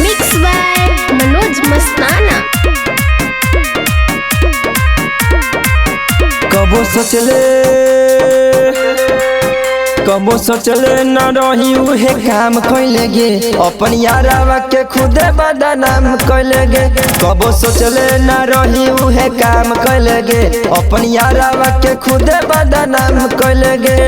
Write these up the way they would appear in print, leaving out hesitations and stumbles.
Mix by Manoj मस्ताना। कबो सोचले न रही उहे काम कैले गे, अपन यारावा के खुदे बदनाम कैले गे। कबो सोचले न रही उहे काम कैले गे, अपन यारावा के खुदे बदनाम कैले गे।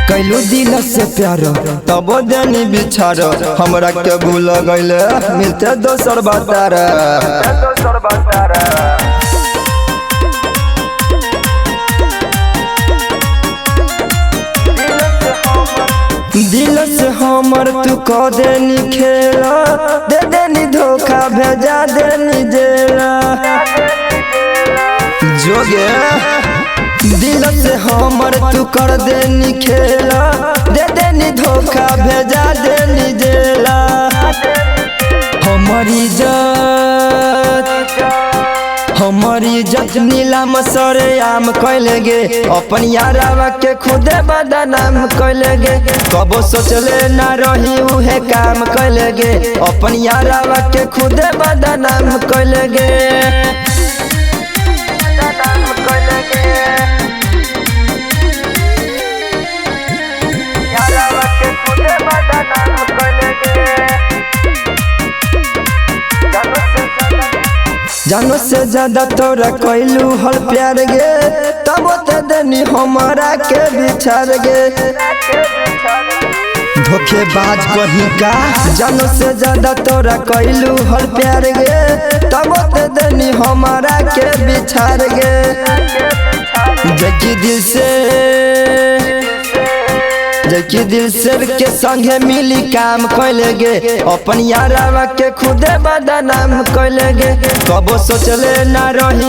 कैलू दिल से प्यार तबो देनी बिछार, हमरा के भूल गइले मिलते दोसर बतार। दिल से हमर तू कह देनी खेला, दे देनी धोखा भेजा देनी जेला। जोगे दिल से हमर तू कर देनी खेला, दे देनी धोखा भेजा देनी जेला। हमारी इज्जत नीलाम सरेआम कैले गे, अपन यारावा के खुदे बदनाम कैले गे। कबो सोचले न रही उहे काम कैले गे, अपन यारावा के खुदे बदनाम कैले गे। जानो से ज्यादा तोरा कैलू हल प्यार गे, तब ते देनी हमारा के बिछार गे। धोखेबाज कहीं का जानो से ज्यादा तोरा कैलू हल प्यार गे, तब ते देनी हमारा के बिछार गे। जबकि दिल से के संगे मिली काम कैले गे, अपन यारावा के खुदे बदनाम कैले गे। कबो सोचले न रही